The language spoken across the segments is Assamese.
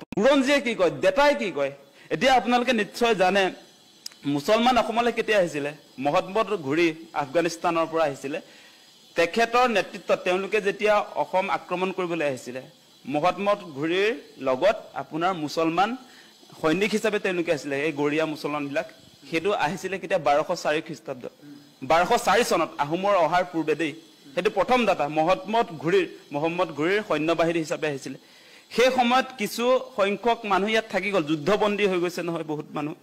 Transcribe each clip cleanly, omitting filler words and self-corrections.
বুৰঞ্জীয়ে কি কয় ডেটাই কি কয় এতিয়া আপোনালোকে নিশ্চয় জানে মুছলমান অসমলৈ কেতিয়া আহিছিলে মহম্মদ ঘুৰি আফগানিস্তানৰ পৰা আহিছিলে তেখেতৰ নেতৃত্বত তেওঁলোকে যেতিয়া অসম আক্ৰমণ কৰিবলৈ আহিছিলে মহম্মদ ঘুৰিৰ লগত আপোনাৰ মুছলমান সৈনিক হিচাপে তেওঁলোকে আছিলে এই গৰিয়া মুছলমানবিলাক হেতু আহিছিলে কেতিয়া 1204 খ্ৰীষ্টাব্দ 1204 চনত আহোমৰ অহাৰ পূৰ্বে দেই হেতু প্ৰথম দাতা মহম্মদ ঘুৰিৰ সৈন্যবাহিনী হিচাপে আহিছিলে সেই সময়ত কিছু সংখ্যক মানুহ ইয়াত থাকি গল যুদ্ধবন্দী হৈ গৈছে নহয় বহুত মানুহ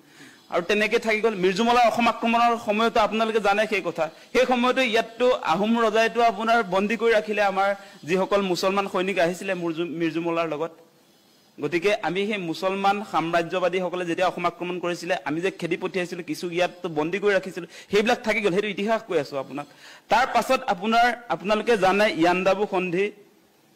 আৰু তেনেকে থাকি গল মিৰ্জুমলাৰ অসম আক্ৰমণৰ সময়তো আপোনালোকে জানে সেই কথা সেই সময়তো ইয়াতটো আহোম ৰজাইটো আপোনাৰ বন্দী কৰি ৰাখিলে আমাৰ যিসকল মুছলমান সৈনিক আহিছিলে মিৰ্জুমলাৰ লগত গতিকে আমি সেই মুছলমান সাম্ৰাজ্যবাদী সকলে যেতিয়া অসম আক্ৰমণ কৰিছিলে আমি যে খেদি পঠিয়াইছিল কিছু ইয়াত বন্দী কৰি ৰাখিছিল সেইবিলাক থাকি গল হেতু ইতিহাস কৈ আছো আপোনাক তাৰ পাছত আপোনালোকে জানে ইয়াণ্ডাবু সন্ধি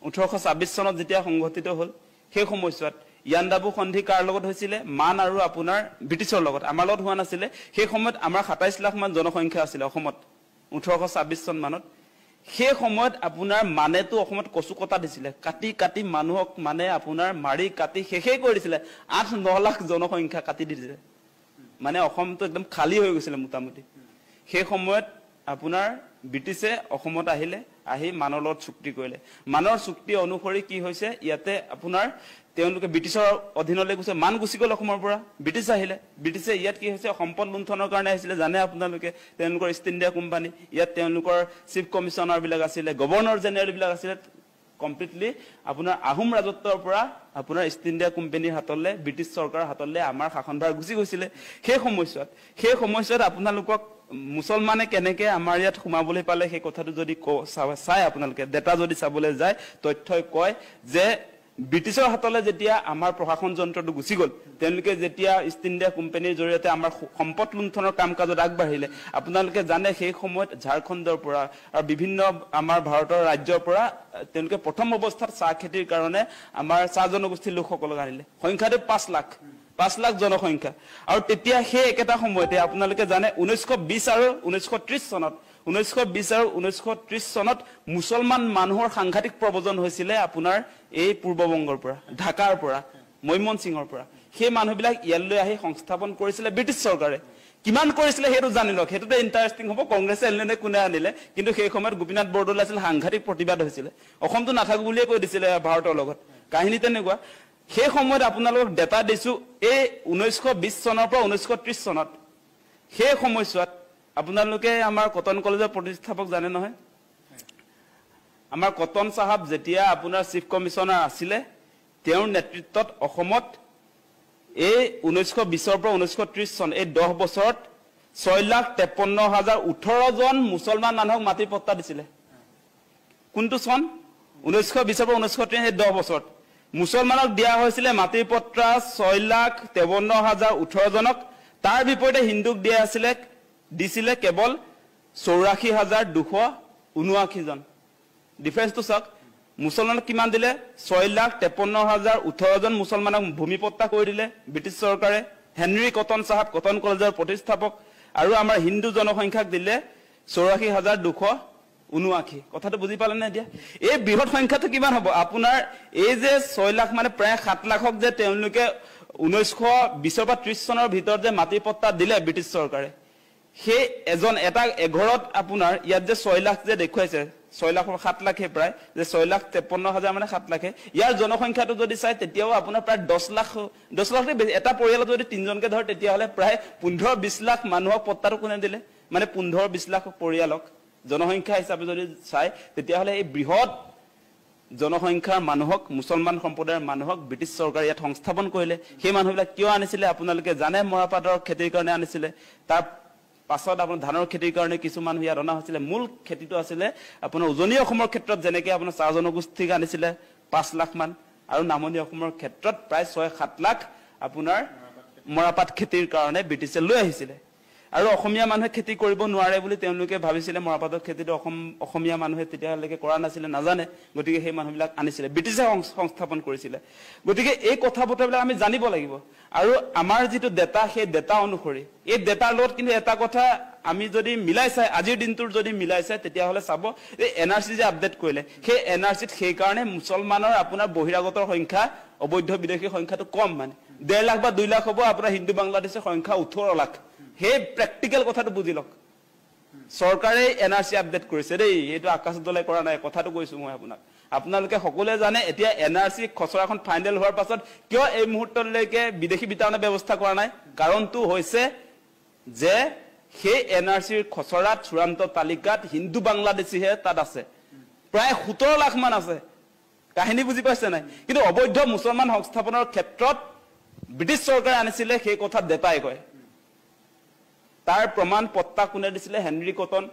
1826 চনত যেতিয়া সংঘটিত হল সেই সময়ছোৱাত ইয়াণ্ডাবু সন্ধি কাৰ লগত হৈছিলে মান আৰু আপোনাৰ ব্ৰিটিছৰ লগত আমাৰ লগত হোৱা নাছিলে সেই সময়ত আমাৰ 27 লাখ মান জনসংখ্যা আছিল অসমত 1826 চন মানত সেই সময়ত আপোনাৰ মানেটো অসমত কচু কটা দিছিলে কাটি মানুহক মানে আপোনাৰ মাৰি কাটি শেষে কৰি দিছিলে 8-9 লাখ জনসংখ্যা কাটি দিছিলে মানে অসমটো একদম খালি হৈ গৈছিল মোটামুটি সেই সময়ত আপোনাৰ ব্ৰিটিছে অসমত আহিলে আহি মানৰ লগত চুক্তি কৰিলে মানৰ চুক্তি অনুসৰি কি হৈছে ইয়াতে আপোনাৰ তেওঁলোকে ব্ৰিটিছৰ অধীনলৈ গৈছে মান গুছি গল অসমৰ পৰা ব্ৰিটিছ আহিলে ব্ৰিটিছে ইয়াত কি হৈছে সম্পদ লুণ্ঠনৰ কাৰণে আহিছিলে জানে আপোনালোকে তেওঁলোকৰ ইষ্ট ইণ্ডিয়া কোম্পানী ইয়াত তেওঁলোকৰ চিফ কমিশনাৰ বিলাক আছিলে গভৰ্ণৰ জেনেৰেল বিলাক আছিলে কমপ্লিটলি আপোনাৰ আহোম ৰাজত্বৰ পৰা আপোনাৰ ইষ্ট ইণ্ডিয়া কোম্পানীৰ হাতলৈ ব্ৰিটিছ চৰকাৰৰ হাতলৈ আমাৰ শাসনভাৰ গুছি গৈছিলে সেই সময়ছোৱাত আপোনালোকক মুছলমানে কেনেকে আমাৰ ইয়াত সোমাবলৈ পালে সেই কথাটো যদি চাই আপোনালোকে ডেটা যদি চাবলৈ যায় তথ্যই কয় যে ব্ৰিটিছৰ হাতলৈ যেতিয়া আমাৰ প্ৰশাসন যন্ত্ৰটো গুছি গল তেওঁলোকে যেতিয়া ইষ্ট ইণ্ডিয়া কোম্পানীৰ জৰিয়তে আমাৰ সম্পদ লুণ্ঠনৰ কাম কাজত আগবাঢ়িলে আপোনালোকে জানে সেই সময়ত ঝাৰখণ্ডৰ পৰা আৰু বিভিন্ন আমাৰ ভাৰতৰ ৰাজ্যৰ পৰা তেওঁলোকে প্ৰথম অৱস্থাত চাহ খেতিৰ কাৰণে আমাৰ চাহ জনগোষ্ঠীৰ লোকসকলক আনিলে সংখ্যাটো 5 লাখ জনসংখ্যা আৰু তেতিয়া সেই একেটা সময়তে আপোনালোকে জানে 1920 আৰু 1930 চনত 1920 আৰু 1930 চনত মুছলমান মানুহৰ সাংঘাতিক প্ৰব্ৰজন হৈছিল আপোনাৰ এই পূৰ্ববংগৰ পৰা ঢাকাৰ পৰা ময়মনসিংহৰ পৰা সেই মানুহবিলাক ইয়ালৈ আহি সংস্থাপন কৰিছিল ব্ৰিটিছ চৰকাৰে কিমান কৰিছিল হেতু জানিলক হেতুতে ইন্টাৰেষ্টিং হ'ব কংগ্ৰেছে এলনে কোনে আনিলে কিন্তু সেই সময়ত গোপীনাথ বৰদলৈ আছিল সাংঘাতিক প্ৰতিবাদ হৈছিল অসমটো নাথাকো বুলিয়ে কৈ দিছিল ভাৰতৰ লগত কাহিনী তেনেকুৱা সেই সময়ত আপোনালোকক ডেটা দিছো এই 1920 চনৰ পৰা 1930 চনত সেই সময়ছোৱাত আপোনালোকে আমাৰ কটন কলেজৰ প্ৰতিষ্ঠাপক জানে নহয় আমাৰ কটন সাহাব যেতিয়া আপোনাৰ চিফ কমিশনাৰ আছিলে তেওঁৰ নেতৃত্বত অসমত এই 1920 পৰা 1930 চন এই 10 বছৰত 6,53,018 জন মুছলমান মানুহক মাটি পট্টা দিছিলে কোনটো চন 1920 পৰা 1930 এই 10 বছৰত মুছলমানক দিয়া হৈছিল মাটি পট্টা 6,53,018 জনক তাৰ বিপৰীতে হিন্দুক দিয়া দিছিলে কেৱল 84,279 জন ডিফাৰেন্সটো চাওক মুছলমানক কিমান দিলে 6,53,018 জন মুছলমানক ভূমি পট্টা কৰি দিলে ব্ৰিটিছ চৰকাৰে হেনৰি কটন সাহাব কটন কলেজৰ প্ৰতিষ্ঠাপক আৰু আমাৰ হিন্দু জনসংখ্যাক দিলে 84,279 কথাটো বুজি পালে নে দিয়া এই বৃহৎ সংখ্যাটো কিমান হ'ব আপোনাৰ এই যে 6 লাখ মানে প্ৰায় 7 লাখক যে তেওঁলোকে 1920 পৰা 30 চনৰ ভিতৰত যে মাটি পট্টা দিলে ব্ৰিটিছ চৰকাৰে সেই এটা এঘৰত আপোনাৰ ইয়াত যে 6 লাখ যে দেখুৱাইছে 6 লাখ 7 লাখে প্ৰায় যে 6,53,000 মানে 7 লাখে ইয়াৰ জনসংখ্যাটো যদি চাই তেতিয়াও আপোনাৰ প্ৰায় 10 লাখ এটা পৰিয়ালত যদি তিনজনকে ধৰ তেতিয়া হলে প্ৰায় 15-20 লাখ মানুহক পট্টাটো কোনে দিলে মানে 15-20 লাখ পৰিয়ালক জনসংখ্যা হিচাপে যদি চাই তেতিয়া হলে এই বৃহৎ জনসংখ্যাৰ মানুহক মুছলমান সম্প্ৰদায়ৰ মানুহক ব্ৰিটিছ চৰকাৰে ইয়াত সংস্থাপন কৰিলে সেই মানুহবিলাক কিয় আনিছিলে আপোনালোকে জানে মৰাপাটৰ খেতিৰ কাৰণে আনিছিলে তাৰ পাছত আপোনাৰ ধানৰ খেতিৰ কাৰণে কিছু মানুহ ইয়াত অনা হৈছিলে মূল খেতিটো আছিলে আপোনাৰ উজনি অসমৰ ক্ষেত্ৰত যেনেকৈ আপোনাৰ চাহ জনগোষ্ঠীক আনিছিলে 5 লাখ মান আৰু নামনি অসমৰ ক্ষেত্ৰত প্ৰায় 6-7 লাখ আপোনাৰ মৰাপাট খেতিৰ কাৰণে ব্ৰিটিছে লৈ আহিছিলে আৰু অসমীয়া মানুহে খেতি কৰিব নোৱাৰে বুলি তেওঁলোকে ভাবিছিলে মৰাপাটৰ খেতিটো অসমীয়া মানুহে তেতিয়ালৈকে কৰা নাছিলে নাজানে গতিকে সেই মানুহবিলাক আনিছিলে ব্ৰিটিছে সংস্থাপন কৰিছিলে গতিকে এই কথা বতৰাবিলাক আমি জানিব লাগিব আৰু আমাৰ যিটো ডেটা সেই ডেটা অনুসৰি এই ডেটাৰ লগত কিন্তু এটা কথা আমি যদি মিলাই চাই আজিৰ দিনটোৰ যদি মিলাই চাই তেতিয়াহ'লে চাব এই এনআৰচি যে আপডেট কৰিলে সেই এনআৰচিত সেই কাৰণে মুছলমানৰ আপোনাৰ বহিৰাগতৰ সংখ্যা অবৈধ বিদেশী সংখ্যাটো কম মানে 1.5 লাখ বা 2 লাখ হ'ব আপোনাৰ হিন্দু বাংলাদেশৰ সংখ্যা 18 লাখ সেই প্ৰেক্টিকেল কথাটো বুজি লওক চৰকাৰে এনআৰচি আপডেট কৰিছে দেই এইটো আকাশ দলে কৰা নাই কথাটো কৈছো মই আপোনালোকে সকলোৱে জানে এতিয়া এনআৰচি খচৰাখন ফাইনেল হোৱাৰ পাছত কিয় এই মুহূৰ্তলৈকে বিদেশী বিতৰণৰ ব্যৱস্থা কৰা নাই কাৰণটো হৈছে যে সেই এনআৰচিৰ খচৰাত চূড়ান্ত তালিকাত হিন্দু বাংলাদেশীহে তাত আছে প্ৰায় 17 লাখ মান আছে কাহিনী বুজি পাইছে নাই কিন্তু অবৈধ মুছলমান সংস্থাপনৰ ক্ষেত্ৰত ব্ৰিটিছ চৰকাৰে আনিছিলে সেই কথা দেতাই কয় তাৰ প্ৰমাণ পত্তা কোনে দিছিলে হেনৰি কটন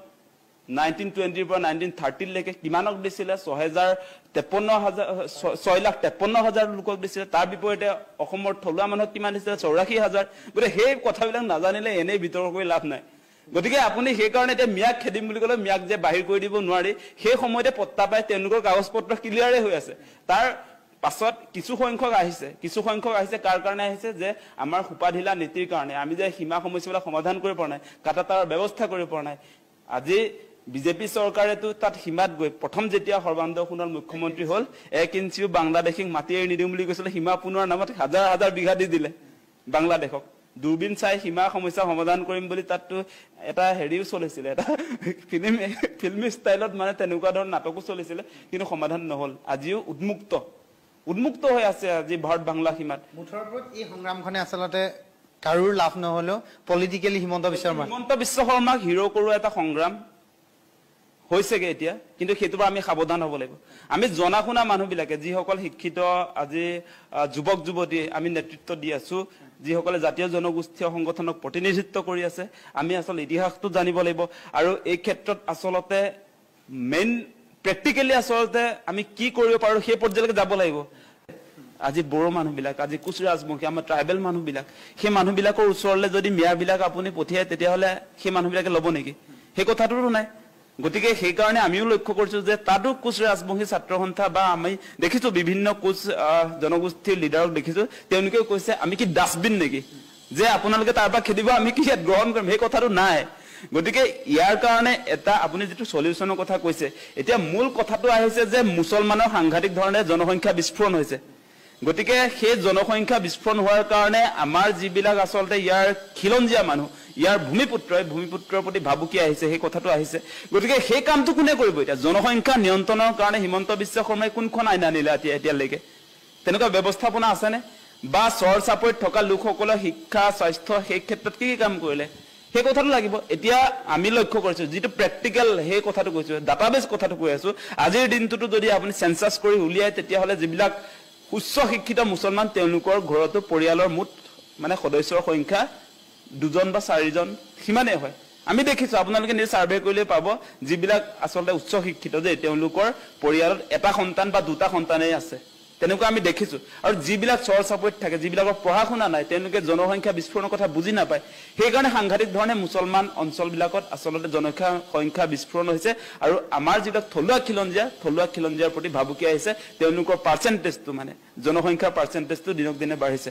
1920 পৰা 1930 লৈকে কিমানক দিছিলে 6,53,000 লোকক দিছিলে তাৰ বিপৰীতে অসমৰ থলুৱা মানুহক কিমান দিছিলে 84,000 গতিকে সেই কথাবিলাক নাজানিলে এনেই বিতৰ্ক কৰি লাভ নাই গতিকে আপুনি সেই কাৰণে এতিয়া মিয়াক খেদিম বুলি ক'লে মিয়াক যে বাহিৰ কৰি দিব নোৱাৰি সেই সময়তে পত্তা পায় তেওঁলোকৰ কাগজ পত্ৰ ক্লিয়াৰে হৈ আছে তাৰ পাছত কিছু সংখ্যক আহিছে কাৰ কাৰণে আহিছে যে আমাৰ সুপাধিলা নীতিৰ কাৰণে আমি যে সীমা সমস্যাবিলাক সমাধান কৰিব পৰা নাই কাটাতাৰৰ ব্যৱস্থা কৰিব পৰা নাই আজি বিজেপি চৰকাৰেতো তাত সীমাত গৈ প্ৰথম যেতিয়া সৰ্বানন্দ সোণোৱাল মুখ্যমন্ত্ৰী হল 1 ইঞ্চিও বাংলাদেশিক মাটি এৰি নিদিম বুলি কৈছিলে সীমা পুনৰ নামত হাজাৰ বিঘা দি দিলে বাংলাদেশক দূৰবীন চাই সীমা সমস্যা সমাধান কৰিম বুলি তাততো এটা হেৰিও চলিছিলে এটা ফিল্মি ষ্টাইলত মানে তেনেকুৱা ধৰণৰ নাটকো চলিছিলে কিন্তু সমাধান নহল আজিও উন্মুক্ত হৈ আছে আজি ভাৰত বাংলা সীমাত মুঠৰ ওপৰত এই সংগ্ৰামখনে আচলতে কাৰোৰ লাভ নহলেও পলিটিক্যালি হিমন্ত বিশ্ব শৰ্মাক হিৰো কৰোৱা এটা সংগ্ৰাম হৈছেগে এতিয়া কিন্তু সেইটোৰ আমি সাৱধান হ'ব লাগিব আমি জনা শুনা মানুহবিলাকে যিসকল শিক্ষিত আজি যুৱক যুৱতী আমি নেতৃত্ব দি আছো যিসকলে জাতীয় জনগোষ্ঠীয় সংগঠনক প্ৰতিনিধিত্ব কৰি আছে আমি আসলে ইতিহাসটো জানিব লাগিব আৰু এই ক্ষেত্ৰত আসলতে মেইন প্ৰেক্টিক্যালি আসলতে আমি কি কৰিব পাৰো সেই পৰ্যায়লৈকে যাব লাগিব আজি বড়ো মানুহবিলাক আজি কুচ ৰাজবংশী আমাৰ ট্ৰাইবেল মানুহবিলাক সেই মানুহবিলাকৰ ওচৰলৈ যদি মিয়াবিলাক আপুনি পঠিয়ায় তেতিয়াহ'লে সেই মানুহবিলাকে ল'ব নেকি সেই কথাটোতো নাই গতিকে সেই কাৰণে আমিও লক্ষ্য কৰিছো যে তাতো কুচ ৰাজবংশী ছাত্ৰ সন্থা বা আমি দেখিছো বিভিন্ন কুচ জনগোষ্ঠীৰ লিডাৰক দেখিছো তেওঁলোকে কৈছে আমি কি ডাষ্টবিন নেকি যে আপোনালোকে তাৰ পৰা খেদিব আমি কি ইয়াত গ্ৰহণ কৰিম সেই কথাটো নাই গতিকে ইয়াৰ কাৰণে এটা আপুনি যেটো সলিউশনৰ কথা কৈছে এতিয়া মূল কথাটো আহিছে যে মুছলমানৰ সাংঘাতিক ধৰণে জনসংখ্যা বিস্ফোৰণ হৈছে গতিকে সেই জনসংখ্যা বিস্ফোৰণ হোৱাৰ কাৰণে আমাৰ যিবিলাক আসলতে ইয়াৰ খিলঞ্জিয়া মানুহ ইয়াৰ ভূমিপুত্ৰৰ প্ৰতি ভাবুকি আহিছে সেই কথাটো আহিছে গতিকে সেই কামটো কোনে কৰিব এতিয়া জনসংখ্যা নিয়ন্ত্ৰণৰ কাৰণে হিমন্ত বিশ্ব শৰ্মাই কোনখন আইন আনিলে এতিয়ালৈকে তেনেকুৱা ব্যৱস্থাপনা আছেনে বা চৰ চাপৰিত থকা লোকসকলৰ শিক্ষা স্বাস্থ্য সেই ক্ষেত্ৰত কি কাম কৰিলে সেই কথাটো লাগিব এতিয়া আমি লক্ষ্য কৰিছো যেটো প্ৰেক্টিক্যাল সেই কথাটো কৈছো ডাটাবেস কথাটো কৈ আছো আজিৰ দিনটোটো যদি আপুনি সেন্সাস কৰি উলিয়ায় তেতিয়াহলে যিবিলাক উচ্চ শিক্ষিত মুছলমান তেওঁলোকৰ ঘৰতো পৰিয়ালৰ মুঠ মানে সদস্যৰ সংখ্যা 2জন বা 4জন সিমানে হয় আমি দেখিছো আপোনালোকে নিজ সাৰ্ভে কৰিলে পাব যিবিলাক আসলতে উচ্চ শিক্ষিত যে তেওঁলোকৰ পৰিয়ালত এটা সন্তান বা দুটা সন্তানেই আছে তেনেকুৱা আমি দেখিছো আৰু যিবিলাক চৰ চাপৰিত থাকে যিবিলাকৰ পঢ়া শুনা নাই তেওঁলোকে জনসংখ্যা বিস্ফোৰণৰ কথা বুজি নাপায় সেই কাৰণে সাংঘাতিক ধৰণে মুছলমান অঞ্চলবিলাকত আসলতে জনসংখ্যা বিস্ফোৰণ হৈছে আৰু আমাৰ যিবিলাক থলুৱা খিলঞ্জিয়াৰ প্ৰতি ভাবুকি আহিছে তেওঁলোকৰ পাৰ্চেন্টেজটো মানে জনসংখ্যাৰ পাৰ্চেন্টেজটো দিনক দিনে বাঢ়িছে